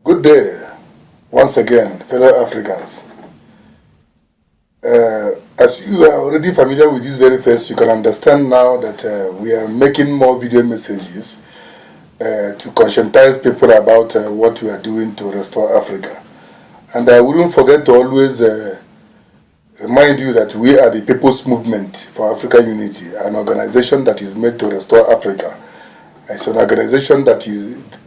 Good day, once again, fellow Africans. As you are already familiar with this very face, you can understand now that we are making more video messages to conscientize people about what we are doing to restore Africa. And I wouldn't forget to always remind you that we are the People's Movement for African Unity, an organization that is made to restore Africa. It's an organization that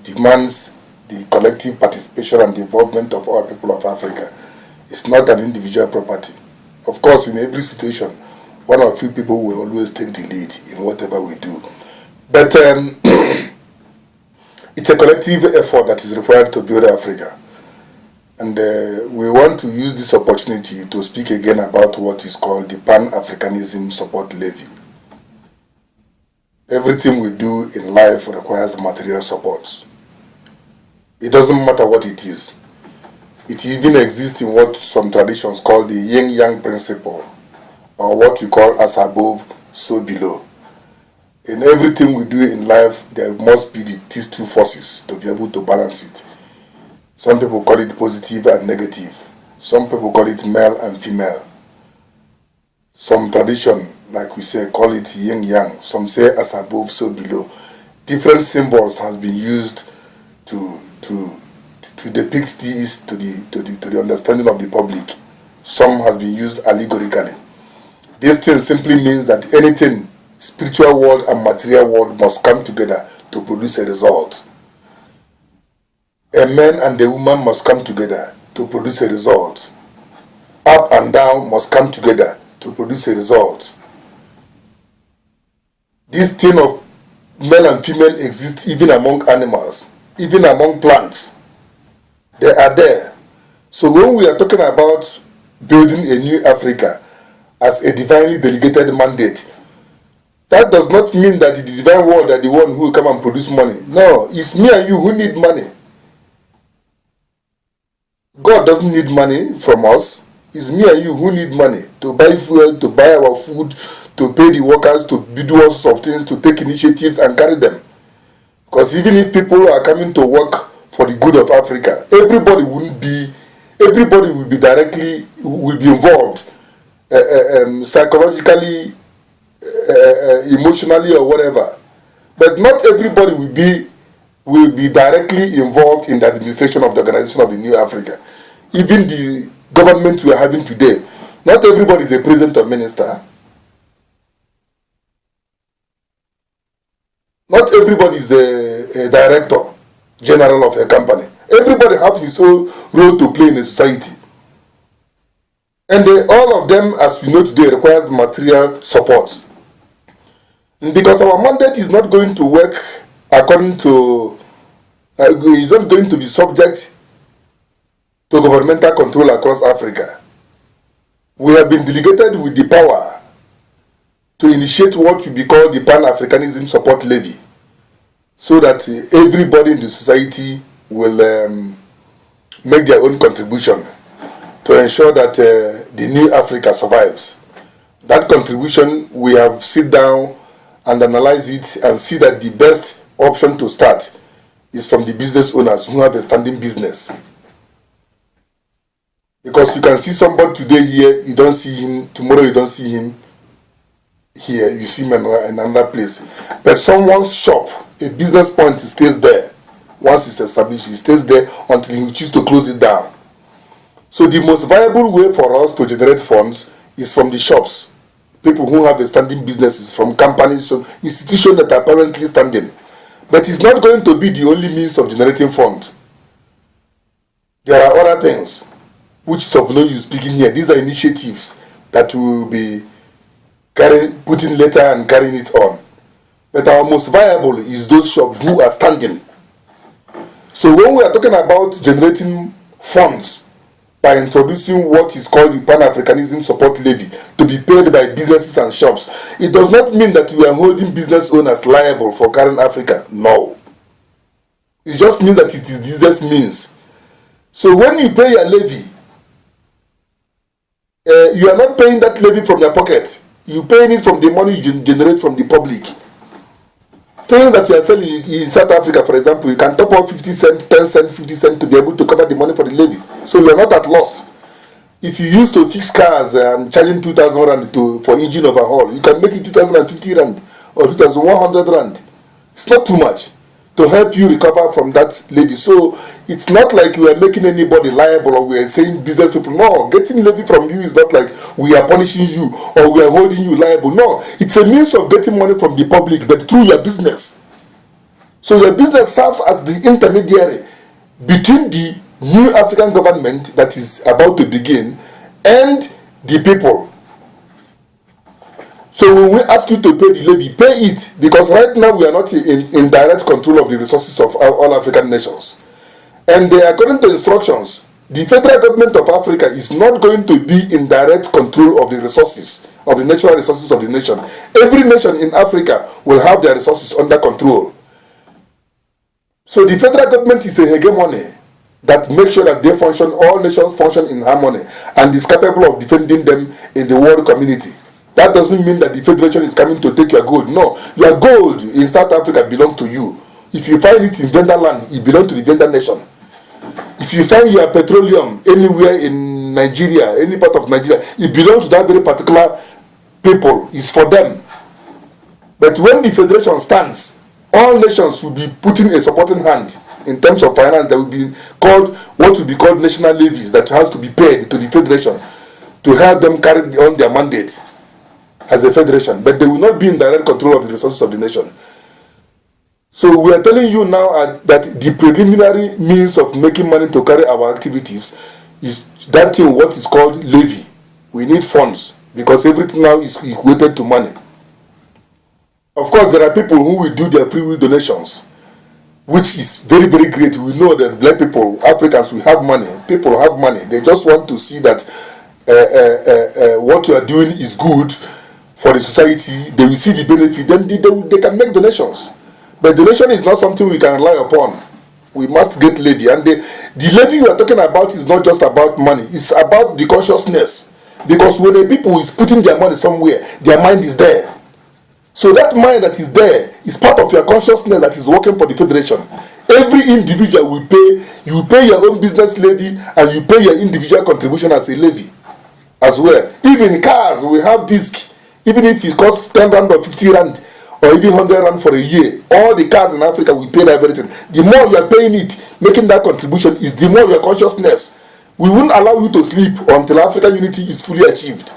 demands the collective participation and involvement of all people of Africa. It's not an individual property. Of course, in every situation, one or few people will always take the lead in whatever we do. But it's a collective effort that is required to build Africa. And we want to use this opportunity to speak again about what is called the Pan-Africanism Support Levy. Everything we do in life requires material support. It doesn't matter what it is. It even exists in what some traditions call the yin-yang principle, or what we call as above, so below. In everything we do in life, there must be these two forces to be able to balance it. Some people call it positive and negative. Some people call it male and female. Some tradition, like we say, call it yin-yang. Some say as above, so below. Different symbols has been used to depict these to the understanding of the public. Some has been used allegorically. This thing simply means that anything, spiritual world and material world, must come together to produce a result. A man and a woman must come together to produce a result. Up and down must come together to produce a result. This thing of male and female exists even among animals, even among plants. They are there. So when we are talking about building a new Africa as a divinely delegated mandate, that does not mean that the divine world are the one who will come and produce money. No, it's me and you who need money. God doesn't need money from us. It's me and you who need money to buy fuel, to buy our food, to pay the workers, to do all sorts of things, to take initiatives and carry them. Because even if people are coming to work for the good of Africa, everybody will be involved psychologically, emotionally, or whatever. But not everybody will be directly involved in the administration of the organization of the new Africa. Even the government we are having today, not everybody is a president or minister. Not everybody is a director general of a company. Everybody has his own role to play in a society. And all of them, as we know today, requires material support. And because our mandate is not going to work according to, it's not going to be subject to governmental control across Africa. We have been delegated with the power to initiate what will be called the Pan-Africanism Support Levy, so that everybody in the society will make their own contribution to ensure that the new Africa survives. That contribution, we have sit down and analyze it and see that the best option to start is from the business owners who have a standing business. Because you can see somebody today here, you don't see him, tomorrow you don't see him here, you see him in another place. But someone's shop, a business point, stays there. Once it's established, it stays there until he chooses to close it down. So the most viable way for us to generate funds is from the shops. People who have a standing businesses, from companies, from institutions that are apparently standing. But it's not going to be the only means of generating funds. There are other things which is of no use speaking here. These are initiatives that we will be putting later and carrying it on. But our most viable is those shops who are standing. So when we are talking about generating funds by introducing what is called the Pan-Africanism Support Levy to be paid by businesses and shops, it does not mean that we are holding business owners liable for carrying Africa. No. It just means that it is business means. So when you pay your levy, you are not paying that levy from your pocket. You paying it from the money you generate from the public. things that you are selling in South Africa, for example, you can top up 50 cents, 10 cents, 50 cents to be able to cover the money for the levy. So you are not at loss. If you used to fix cars and charging 2,000 rand for engine overhaul, you can make it 2,050 rand or 2,100 rand. It's not too much to help you recover from that levy. So it's not like we are making anybody liable or we are saying business people. No, getting levy from you is not like we are punishing you or we are holding you liable. No, it's a means of getting money from the public, but through your business. So your business serves as the intermediary between the new African government that is about to begin and the people. So when we ask you to pay the levy, pay it, because right now we are not in direct control of the resources of all African nations. And according to instructions, the federal government of Africa is not going to be in direct control of the resources, of the natural resources of the nation. Every nation in Africa will have their resources under control. So the federal government is a hegemony that makes sure that they function, all nations function in harmony, and is capable of defending them in the world community. That doesn't mean that the federation is coming to take your gold. No, your gold in South Africa belongs to you. If you find it in vendor land, it belongs to the vendor nation. If you find your petroleum anywhere in Nigeria, any part of Nigeria, it belongs to that very particular people. It's for them. But when the federation stands, all nations will be putting a supporting hand in terms of finance. That will be called, what will be called national levies, that has to be paid to the federation to help them carry on their mandate as a federation, but they will not be in direct control of the resources of the nation. So we are telling you now that the preliminary means of making money to carry our activities is that thing, what is called levy. We need funds because everything now is equated to money. Of course, there are people who will do their free will donations, which is very, very great. We know that black people, Africans, we have money. People have money. They just want to see that what you are doing is good for the society. They will see the benefit, then they can make donations. But donation is not something we can rely upon. We must get levy. And the levy we are talking about is not just about money. It's about the consciousness. Because when the people is putting their money somewhere, their mind is there. So that mind that is there is part of your consciousness that is working for the federation. Every individual will pay. You pay your own business levy and you pay your individual contribution as a levy as well. Even cars, we have disc. Even if it costs 10 rand or 50 rand or even 100 rand for a year, all the cars in Africa will pay everything. The more you are paying it, making that contribution, is the more your consciousness. We won't allow you to sleep until African unity is fully achieved.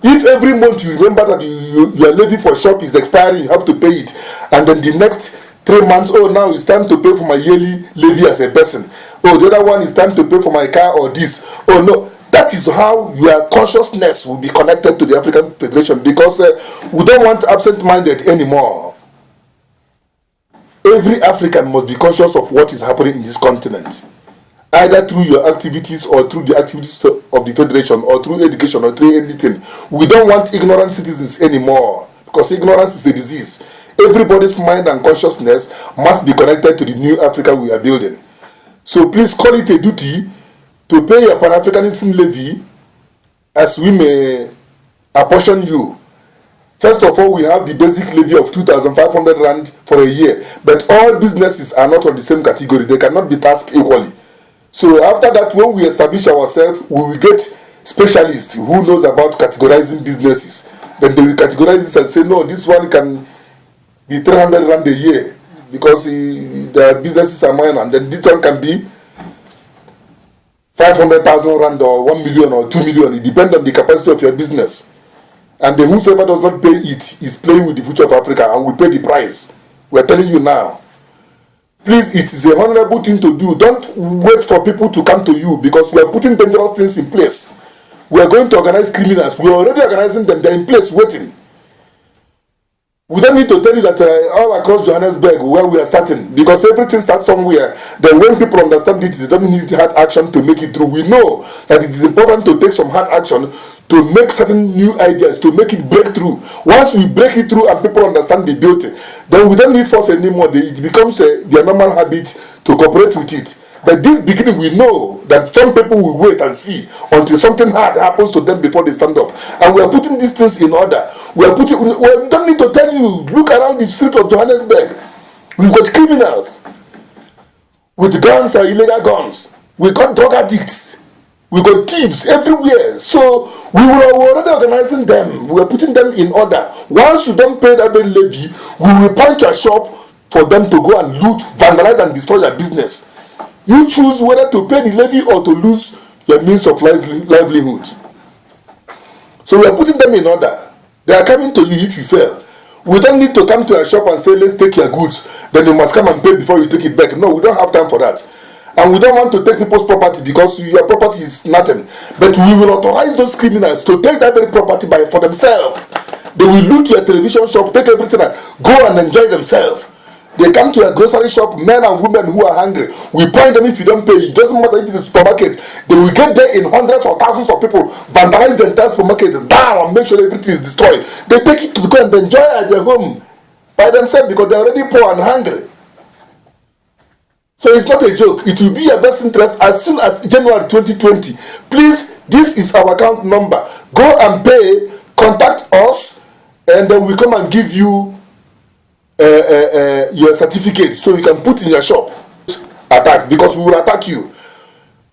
If every month you remember that your levy for shop is expiring, you have to pay it, and then the next 3 months, oh, now it's time to pay for my yearly levy as a person. Oh, the other one is time to pay for my car or this. Oh, no. That is how your consciousness will be connected to the African Federation, because we don't want absent-minded anymore. Every African must be conscious of what is happening in this continent, either through your activities or through the activities of the Federation or through education or through anything. We don't want ignorant citizens anymore, because ignorance is a disease. Everybody's mind and consciousness must be connected to the new Africa we are building. So please call it a duty to pay your Pan-Africanism levy as we may apportion you. First of all, we have the basic levy of 2,500 rand for a year, but all businesses are not on the same category. They cannot be taxed equally. So after that, when we establish ourselves, we will get specialists who knows about categorizing businesses. Then they will categorize this and say, no, this one can be 300 rand a year because the businesses are mine, and then this one can be 500,000 rand or 1 million or 2 million. It depends on the capacity of your business. And then whosoever does not pay it is playing with the future of Africa and will pay the price. We're telling you now. Please, it is a honorable thing to do. Don't wait for people to come to you, because we are putting dangerous things in place. We are going to organize criminals. We are already organizing them. They're in place waiting. We don't need to tell you that all across Johannesburg, where we are starting, because everything starts somewhere. Then when people understand it, they don't need hard action to make it through. We know that it is important to take some hard action to make certain new ideas, to make it break through. Once we break it through and people understand the beauty, then we don't need force anymore. It becomes their normal habit to cooperate with it. But this beginning, we know that some people will wait and see until something hard happens to them before they stand up. And we are putting these things in order. We don't need to tell you, look around the street of Johannesburg. We've got criminals with guns and illegal guns. We've got drug addicts. We've got thieves everywhere. So we were already organizing them. We are putting them in order. Once you don't pay that levy, we will point to a shop for them to go and loot, vandalize, and destroy your business. You choose whether to pay the levy or to lose your means of livelihood. So we are putting them in order. They are coming to you if you fail. We don't need to come to a shop and say, let's take your goods. Then you must come and pay before you take it back. No, we don't have time for that. And we don't want to take people's property because your property is nothing. But we will authorize those criminals to take that very property for themselves. They will loot your television shop, take everything and go and enjoy themselves. They come to a grocery shop, men and women who are hungry. We point them if you don't pay. It doesn't matter if it's a supermarket. They will get there in hundreds or thousands of people, vandalize the entire supermarket, down and make sure everything is destroyed. They take it to go and enjoy at their home by themselves because they're already poor and hungry. So it's not a joke. It will be your best interest as soon as January 2020. Please, this is our account number. Go and pay, contact us, and then we come and give you your certificate so you can put in your shop. Attacks, because we will attack you.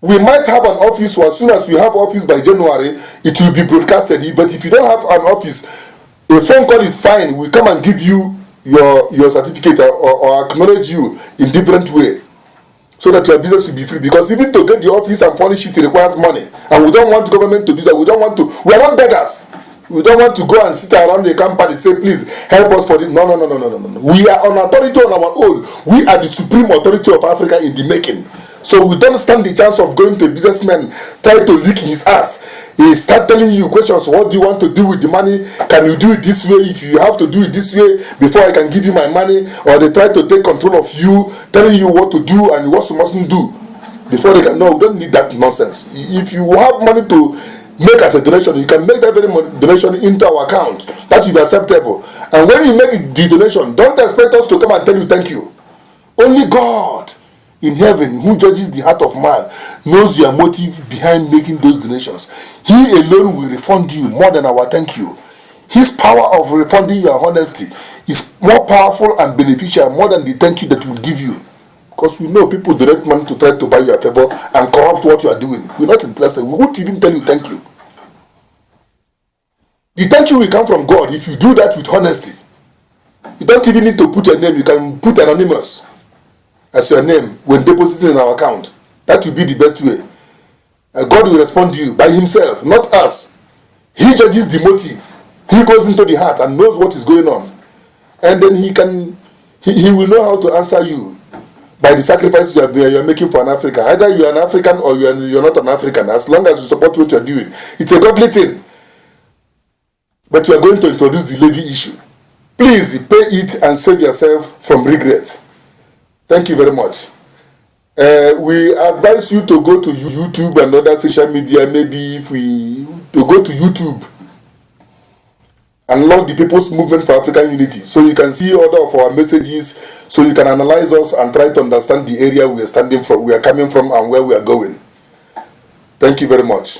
We might have an office, or as soon as we have office by January, it will be broadcasted. But if you don't have an office, a phone call is fine. We come and give you your certificate or acknowledge you in different way, so that your business will be free. Because even to get the office and furnish it requires money, and we don't want government to do that. We are not beggars. We don't want to go and sit around the company and say, please help us for this. No. We are on authority on our own. We are the supreme authority of Africa in the making. So we don't stand the chance of going to a businessman, try to lick his ass. He start telling you questions. What do you want to do with the money? Can you do it this way? If you have to do it this way before I can give you my money, or they try to take control of you, telling you what to do and what you mustn't do before they can. No, we don't need that nonsense. If you have money to make as a donation, you can make that very donation into our account. That will be acceptable. And when you make the donation, don't expect us to come and tell you thank you. Only God in heaven, who judges the heart of man, knows your motive behind making those donations. He alone will refund you more than our thank you. His power of refunding your honesty is more powerful and beneficial more than the thank you that we will give you. Because we know people donate money to try to buy your favor and corrupt what you are doing. We're not interested. We won't even tell you thank you. The thank you will come from God if you do that with honesty. You don't even need to put your name. You can put anonymous as your name when depositing in our account. That will be the best way. And God will respond to you by himself, not us. He judges the motive. He goes into the heart and knows what is going on. And then he will know how to answer you by the sacrifices you are making for an African. Either you are an African or you're not an African. As long as you support what you are doing, it's a godly thing. But you are going to introduce the levy issue. Please pay it and save yourself from regret. Thank you very much. We advise you to go to YouTube and other social media. Maybe to go to YouTube and log the People's Movement for African Unity, so you can see all of our messages, so you can analyze us and try to understand the area we are standing from, we are coming from, and where we are going. Thank you very much.